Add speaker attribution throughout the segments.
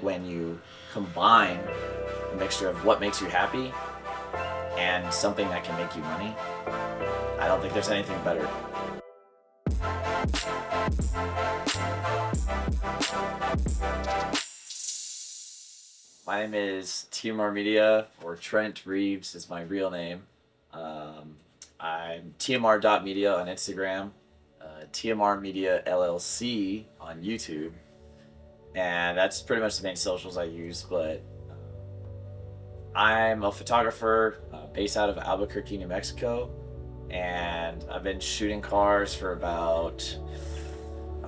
Speaker 1: When you combine a mixture of what makes you happy and something that can make you money, I don't think there's anything better. My name is TMR Media, or Trent Reeves is my real name. I'm TMR.media on Instagram, TMR Media LLC on YouTube, and that's pretty much the main socials I use. But I'm a photographer based out of Albuquerque, New Mexico, and I've been shooting cars for I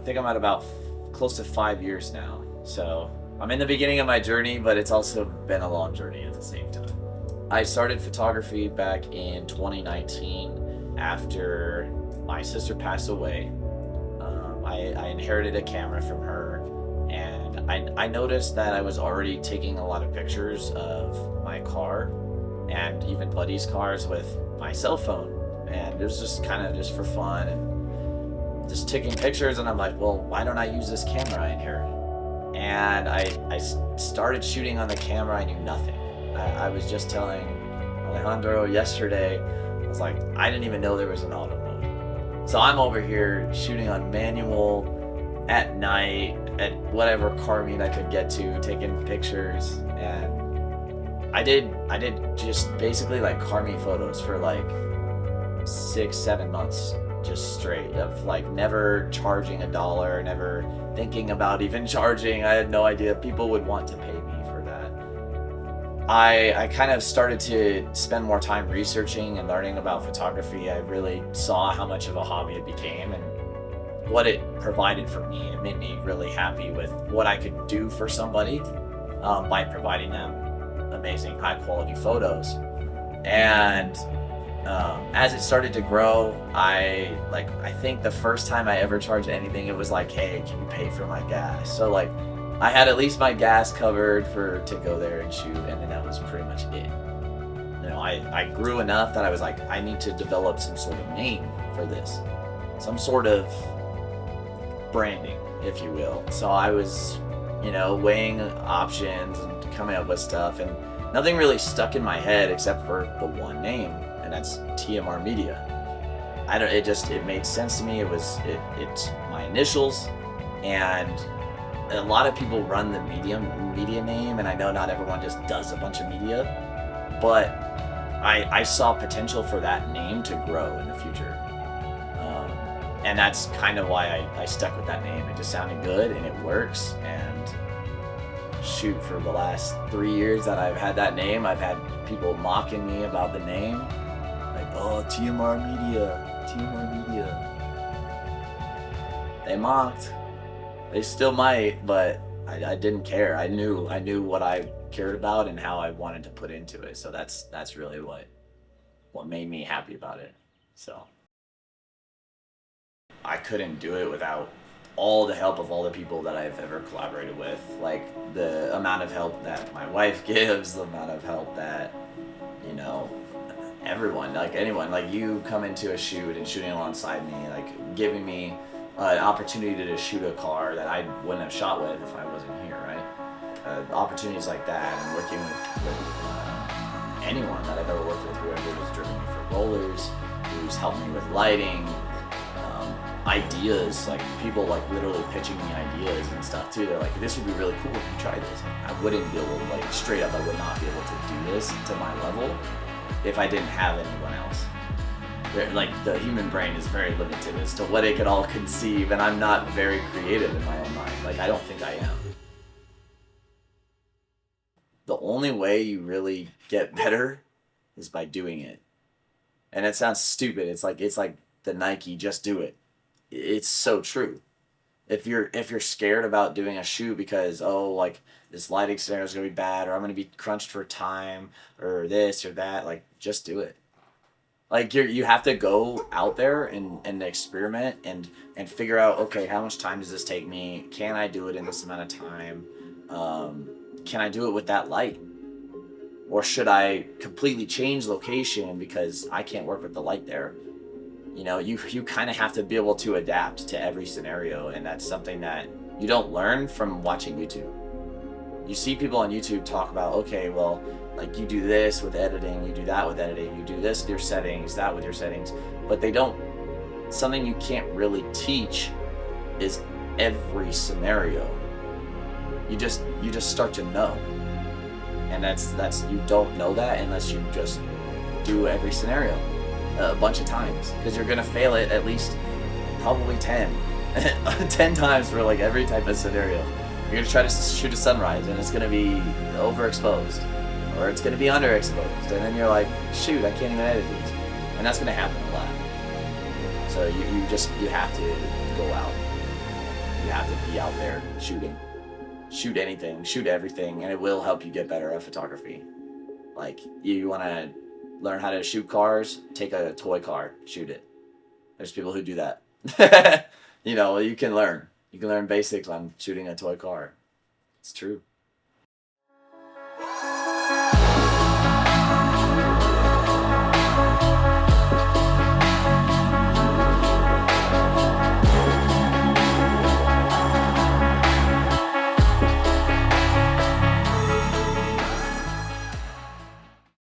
Speaker 1: think I'm at about close to 5 years now. So I'm in the beginning of my journey, but it's also been a long journey at the same time. I started photography back in 2019 after my sister passed away. I inherited a camera from her, and I noticed that I was already taking a lot of pictures of my car and even buddies' cars with my cell phone, and it was just kind of just for fun and just taking pictures. And I'm like, well, why don't I use this camera I inherited? And I started shooting on the camera. I knew nothing. I was just telling Alejandro yesterday, I was like, I didn't even know there was an auto mode. So I'm over here shooting on manual at night at whatever car meet I could get to, taking pictures. And I did just basically like car meet photos for like 6-7 months just straight, of like never charging $1, never thinking about even charging. I had no idea people would want to pay me for that. I kind of started to spend more time researching and learning about photography. I really saw how much of a hobby it became and what it provided for me. It made me really happy with what I could do for somebody by providing them amazing high quality photos. And as it started to grow, I think the first time I ever charged anything, it was like, hey, can you pay for my gas? So like I had at least my gas covered to go there and shoot, and then that was pretty much it. I grew enough that I was like, I need to develop some sort of name for this, some sort of branding, if you will. So I was, weighing options and coming up with stuff, and nothing really stuck in my head except for the one name, and that's TMR Media. It made sense to me. It's my initials, and a lot of people run the media name, and I know not everyone just does a bunch of media, but I saw potential for that name to grow in the future. And that's kind of why I stuck with that name. It just sounded good and it works. And shoot, for the last 3 years that I've had that name, I've had people mocking me about the name. Like, oh, TMR Media, TMR Media. They mocked. They still might, but I didn't care. I knew what I cared about and how I wanted to put into it. So that's really what made me happy about it. So I couldn't do it without all the help of all the people that I've ever collaborated with. Like the amount of help that my wife gives, the amount of help that, everyone, like anyone, like you come into a shoot and shooting alongside me, like giving me an opportunity to shoot a car that I wouldn't have shot with if I wasn't here, right? Opportunities like that, and working with anyone that I've ever worked with, whoever has driven me for rollers, who's helped me with lighting, ideas, like people like literally pitching me ideas and stuff too. They're like, this would be really cool if you try this. I wouldn't be able to, like, straight up, I would not be able to do this to my level if I didn't have anyone else. Like the human brain is very limited as to what it could all conceive, and I'm not very creative in my own mind. Like, I don't think I am. The only way you really get better is by doing it. And it sounds stupid. It's like the Nike, just do it. It's so true. If you're scared about doing a shoot because, oh, like this lighting scenario is gonna be bad, or I'm gonna be crunched for time, or this or that, like just do it. Like you have to go out there and experiment and figure out, okay, how much time does this take me? Can I do it in this amount of time? Can I do it with that light? Or should I completely change location because I can't work with the light there? You kind of have to be able to adapt to every scenario, and that's something that you don't learn from watching YouTube. You see people on YouTube talk about, okay, well, like you do this with editing, you do that with editing, you do this with your settings, that with your settings, but they don't. Something you can't really teach is every scenario. You just start to know, and that's you don't know that unless you just do every scenario a bunch of times, because you're gonna fail it at least probably 10 times for like every type of scenario. You're gonna try to shoot a sunrise and it's gonna be overexposed, or it's gonna be underexposed, and then you're like, shoot, I can't even edit these, and that's gonna happen a lot. So you have to go out. You have to be out there shooting. Shoot anything, shoot everything, and it will help you get better at photography. Like, you want to learn how to shoot cars, take a toy car, shoot it. There's people who do that. You know, you can learn. You can learn basics on shooting a toy car. It's true.